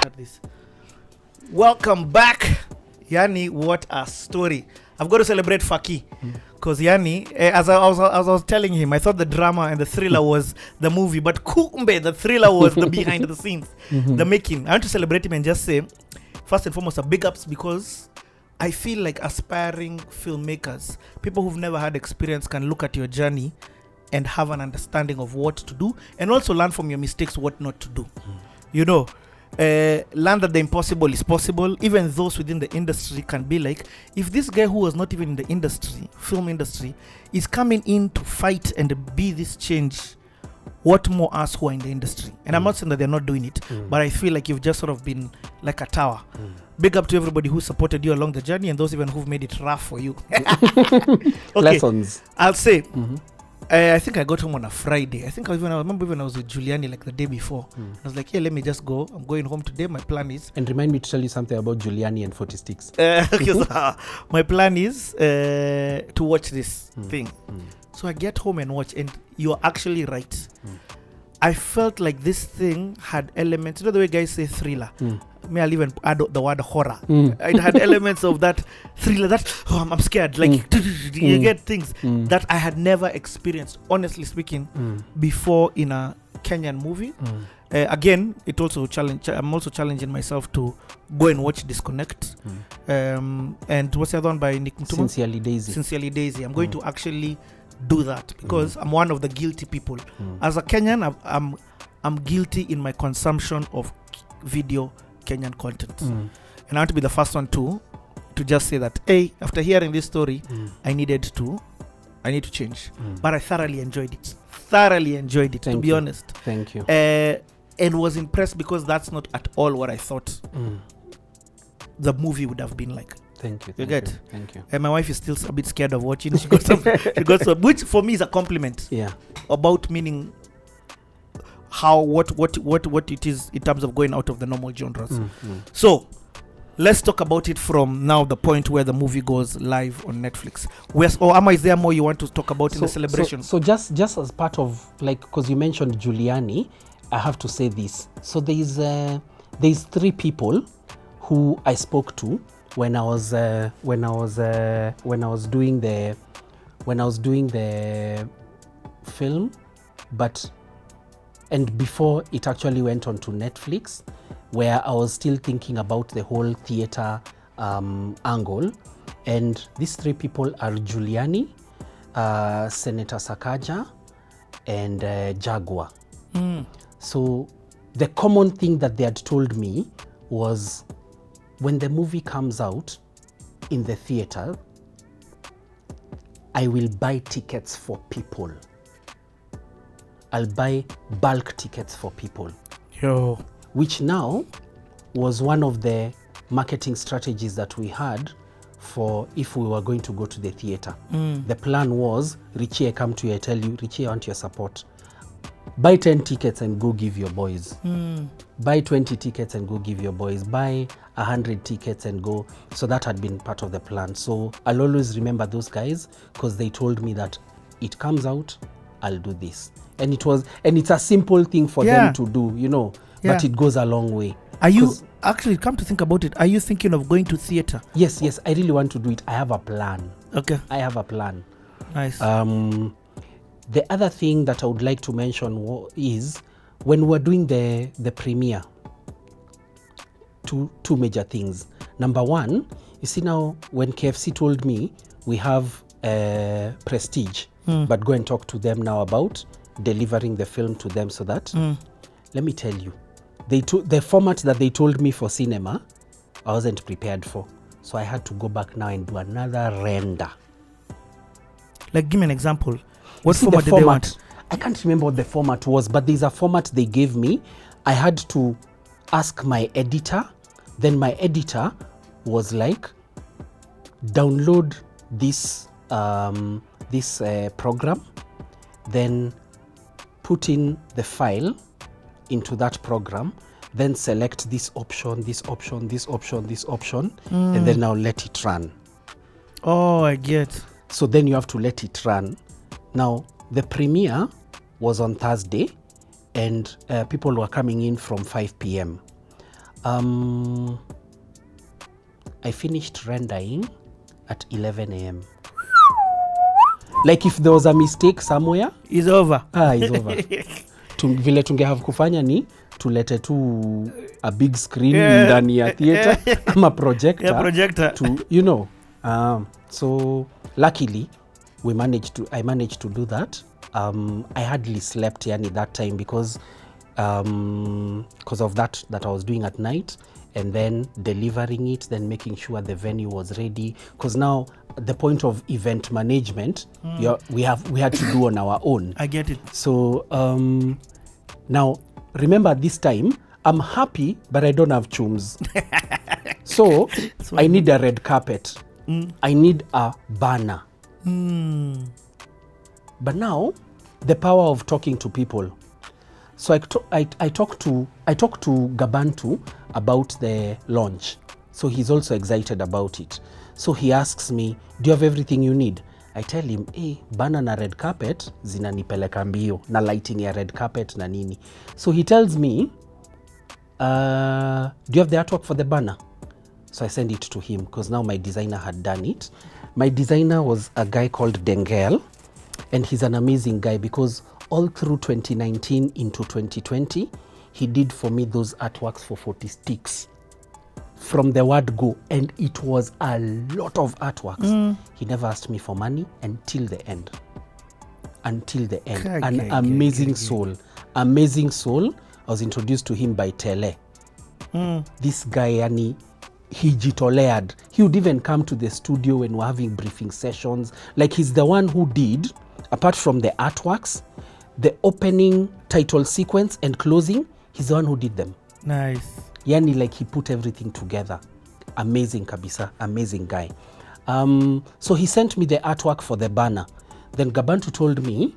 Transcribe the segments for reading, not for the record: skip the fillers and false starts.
Cut this. Welcome back. Yani, what a story. I've got to celebrate Fakii. Because Yani, as I was telling him, I thought the drama and the thriller was the movie, but kumbe, the thriller was the behind the scenes, the making. I want to celebrate him and just say, first and foremost, a big ups, because I feel like aspiring filmmakers, people who've never had experience, can look at your journey and have an understanding of what to do, and also learn from your mistakes what not to do. You know, learn that the impossible is possible. Even those within the industry can be like, if this guy who was not even in the industry, film industry, is coming in to fight and be this change, what more us who are in the industry? And I'm not saying that they're not doing it, but I feel like you've just sort of been like a tower. Big up to everybody who supported you along the journey, and those even who've made it rough for you. Okay, lessons. I'll say, I think I got home on a Friday. I remember even I was with Giuliani like the day before. I was like, yeah, let me just go. I'm going home today. My plan is... And remind me to tell you something about Giuliani and 40 Sticks. Okay, so, my plan is to watch this thing. So I get home and watch, and you're actually right. I felt like this thing had elements, you know the way guys say thriller? Me, I'll even add the word horror. It had elements of that thriller, that, I'm scared. Like, you get things that I had never experienced, honestly speaking, before in a Kenyan movie. Again, it also I'm also challenging myself to go and watch Disconnect. And what's the other one by Nick Mutuma? Sincerely Daisy. I'm going to actually do that, because I'm one of the guilty people. As a Kenyan, I'm guilty in my consumption of video Kenyan content. And I want to be the first one to just say that, hey, after hearing this story, I need to change. But I thoroughly enjoyed it. To be honest. Thank you. And was impressed, because that's not at all what I thought the movie would have been like. Thank you. Thank you. And my wife is still a bit scared of watching. She got some, which for me is a compliment. Yeah. About meaning how what it is in terms of going out of the normal genres. So let's talk about it from now, the point where the movie goes live on Netflix. Amma, is there more you want to talk about in the celebration? So just as part of, like, because you mentioned Giuliani, I have to say this. So there's three people who I spoke to when I was doing the film, and before it actually went on to Netflix, where I was still thinking about the whole theater angle. And these three people are Giuliani, Senator Sakaja, and Jaguar. So the common thing that they had told me was, when the movie comes out in the theater, I will buy tickets for people. I'll buy bulk tickets for people. Which now was one of the marketing strategies that we had for if we were going to go to the theater. The plan was, Richie, I come to you, I tell you, Richie, I want your support. Buy 10 tickets and go give your boys. Buy 20 tickets and go give your boys. Buy 100 tickets and go. So that had been part of the plan. So I'll always remember those guys, because they told me that it comes out, I'll do this. And it's a simple thing for them to do, you know, but it goes a long way. Are you actually, come to think about it, are you thinking of going to theater? Yes, I really want to do it. I have a plan. Okay. I have a plan. Nice. The other thing that I would like to mention is, when we're doing the premiere, two major things. Number one, you see now, when KFC told me we have Prestige, but go and talk to them now about delivering the film to them, so that, let me tell you, the format that they told me for cinema, I wasn't prepared for. So I had to go back now and do another render. Like, give me an example. What format did they want? I can't remember what the format was, but there's a format they gave me. I had to ask my editor. Then my editor was like, download this program, then put in the file into that program, then select this option, and then now let it run. Oh, I get. So then you have to let it run. Now, the premiere was on Thursday, and people were coming in from 5 p.m. I finished rendering at 11 a.m. Like if there was a mistake somewhere, it's over. It's over. Vile tunge have kufanya ni tulete tu a big screen ndani ya theater ama projector to, you know. So luckily I managed to do that. I hardly slept that time because of that I was doing at night, and then delivering it, then making sure the venue was ready, because now the point of event management we had to do on our own. I get it. So now remember, this time I'm happy but I don't have chums. so I need a red carpet. I need a banner. But now the power of talking to people. So I talked to Gabantu about the launch. So he's also excited about it. So he asks me, do you have everything you need? I tell him, banner na red carpet zinanipeleka mbio, na lighting ya red carpet na nini. So he tells me, do you have the artwork for the banner? So I send it to him because now my designer had done it. My designer was a guy called Dengel, and he's an amazing guy because all through 2019 into 2020, he did for me those artworks for 40 sticks from the word go, and it was a lot of artworks. He never asked me for money until the end. An amazing soul. Amazing soul. I was introduced to him by Tele. This guy, yani, he jitolead. He would even come to the studio when we're having briefing sessions. Like, he's the one who did, apart from the artworks, the opening title sequence and closing, he's the one who did them. Nice. Yani, like, he put everything together. Amazing kabisa, amazing guy. So he sent me the artwork for the banner. Then Gabantu told me,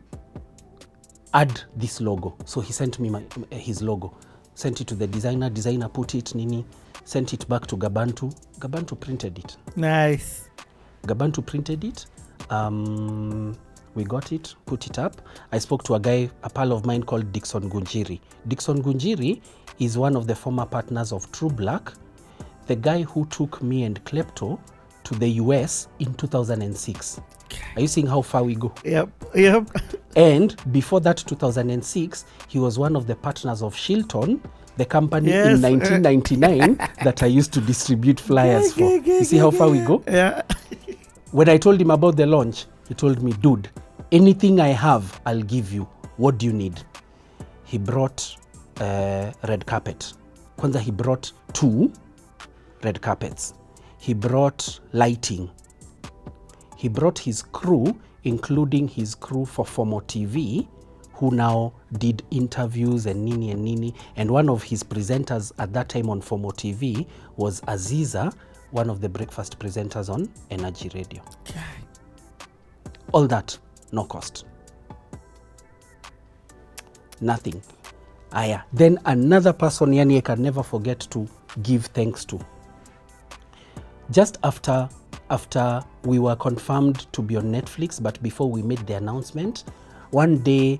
add this logo. So he sent me his logo. Sent it to the designer put it, nini, sent it back to Gabantu. Gabantu printed it. Nice. Gabantu printed it. We got it, put it up. I spoke to a pal of mine called Dixon Gunjiri. Dixon Gunjiri is one of the former partners of True Black, the guy who took me and Klepto to the US in 2006. Are you seeing how far we go? Yep. And before that, 2006, he was one of the partners of Shilton, the company in 1999 that I used to distribute flyers for. You see how far we go? Yeah. When I told him about the launch, he told me, dude, anything I have, I'll give you. What do you need? He brought red carpet. Kwanza, he brought 2 red carpets. He brought lighting. He brought his crew, including his crew for Fomo TV, who now did interviews and nini. And one of his presenters at that time on Fomo TV was Aziza, one of the breakfast presenters on Energy Radio. Okay. All that, no cost. Nothing. Then another person, yani, I can never forget to give thanks to. Just after we were confirmed to be on Netflix, but before we made the announcement, one day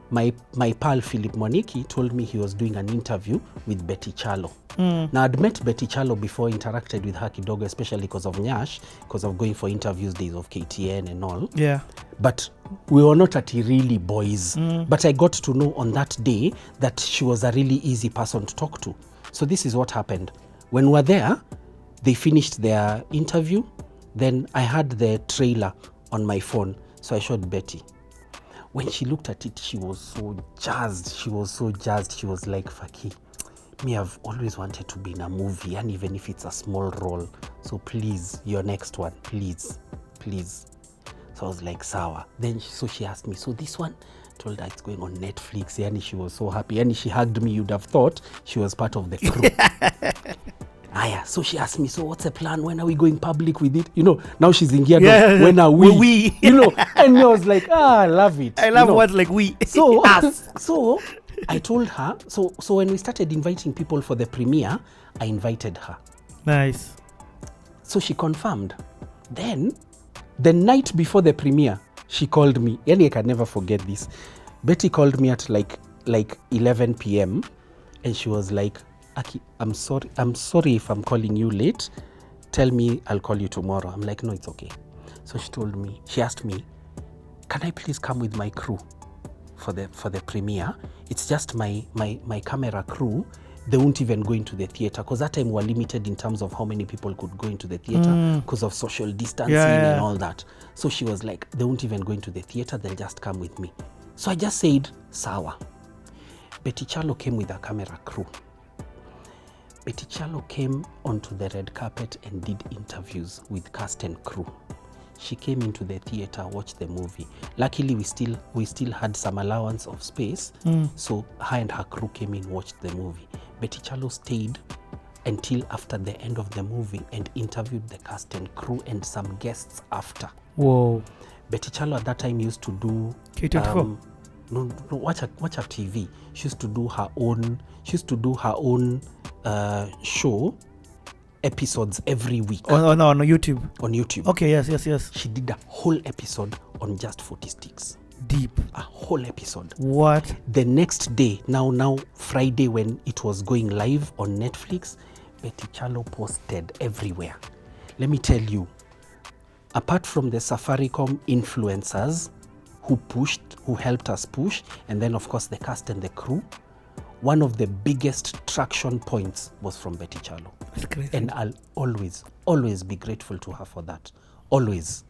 my pal Philip Moniki told me he was doing an interview with Betty Chalo. Now, I'd met Betty Chalo before, interacted with her kidogo, especially because of Nyash, because of going for interviews, days of KTN and all. Yeah. But we were not at really boys. But I got to know on that day that she was a really easy person to talk to. So this is what happened. When we were there, they finished their interview. Then I had the trailer on my phone. So I showed Betty. When she looked at it, she was so jazzed. She was like, Fakii, me, I've always wanted to be in a movie, and even if it's a small role. So please, your next one, please. So I was like, sawa. Then she asked me, so this one? Told her it's going on Netflix. Yani, she was so happy. Yani, she hugged me. You'd have thought she was part of the crew. So she asked me, so what's the plan? When are we going public with it? You know, now she's in gear. Yeah. When are we? You know, and I was like, I love it. I love words like we. So, so I told her, so when we started inviting people for the premiere, I invited her. Nice. So she confirmed. Then, the night before the premiere, she called me. I can never forget this. Betty called me at like 11 p.m. and she was like, Aki, I'm sorry if I'm calling you late. Tell me I'll call you tomorrow. I'm like, no, it's okay. So she asked me, can I please come with my crew for the premiere? It's just my camera crew. They won't even go into the theater because that time we were limited in terms of how many people could go into the theater because of social distancing and all that. So she was like, they won't even go into the theater, they'll just come with me. So I just said, sawa. Betty Chalo came with a camera crew. Betty Chalo came onto the red carpet and did interviews with cast and crew. She came into the theater, watched the movie. Luckily, we still had some allowance of space, so her and her crew came in, watched the movie. Betty Chalo stayed until after the end of the movie and interviewed the cast and crew and some guests after. Whoa. Betty Chalo at that time used to do K24. No, watch her TV. She used to do her own show episodes every week. On YouTube. On YouTube. Okay, yes. She did a whole episode on just 40 sticks. Deep. A whole episode. What? The next day, now Friday when it was going live on Netflix, Betty Chalo posted everywhere. Let me tell you, apart from the Safaricom influencers who helped us push, and then of course the cast and the crew, one of the biggest traction points was from Betty Chalo. That's crazy. And I'll always be grateful to her for that. Always.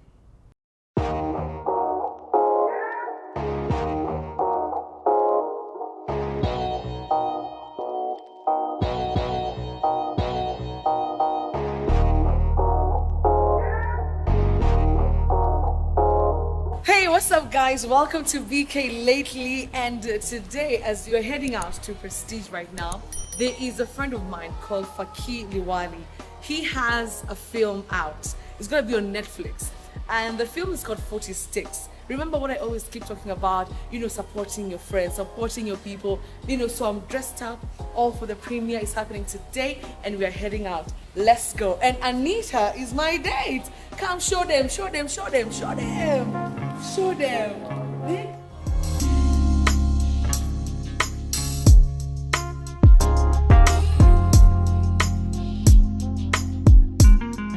What's up, guys? Welcome to BK Lately, and today, as you're heading out to Prestige right now, there is a friend of mine called Fakii Liwali. He has a film out. It's gonna be on Netflix, and the film is called 40 Sticks. Remember what I always keep talking about, supporting your friends, supporting your people, so I'm dressed up all for the premiere. It's happening today and we are heading out. Let's go. And Anita is my date. Come show them.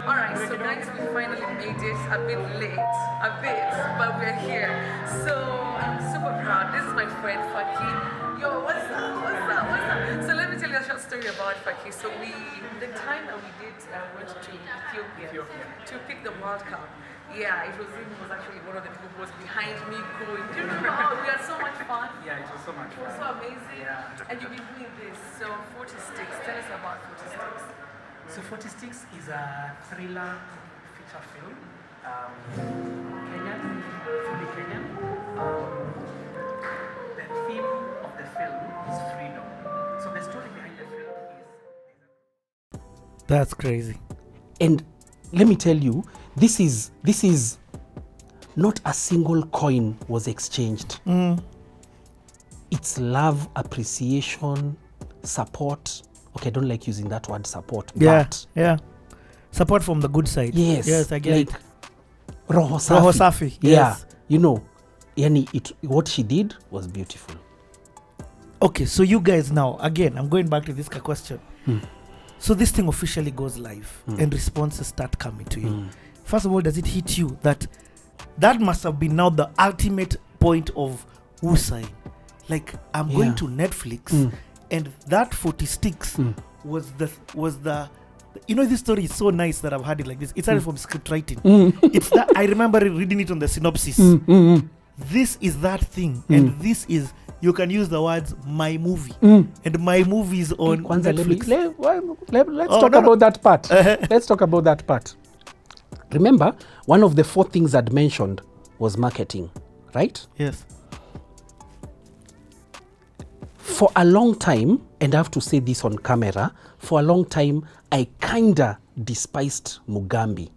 Alright, so guys, we finally made it. A bit late, but we're here. So I'm super proud. This is my friend Fakii. Yo, what's up? So let me tell you a short story about Fakii. So the time that we went to Ethiopia to pick the World Cup. Yeah, it was actually one of the people who was behind me going. Do you remember how we had so much fun? Yeah, it was so much fun. It was so amazing. Yeah. And you've been doing this. So 40 Sticks. Tell us about 40 Sticks. So 40 Sticks is a thriller feature film. Kenyan, fully Kenyan. The theme of the film is freedom. So the story behind the film is... That's crazy. And let me tell you, this is not a single coin was exchanged. It's love, appreciation, support. Okay, I don't like using that word support. But yeah. Support from the good side. Yes, I get it. Roho Safi. Yeah, yes. What she did was beautiful. Okay, so you guys now, again, I'm going back to this question. So this thing officially goes live and responses start coming to you. First of all, does it hit you that must have been now the ultimate point of Usai? Like, I'm going to Netflix and that 40 Sticks was the this story is so nice that I've had it like this. It started from script writing. It's that I remember reading it on the synopsis. This is that thing, and this is, you can use the words my movie, and my movie is on Netflix. Let's talk about that part. Let's talk about that part. Remember, one of the 4 things I'd mentioned was marketing, right? Yes. For a long time, and I have to say this on camera, for a long time, I kinda despised Mugambi.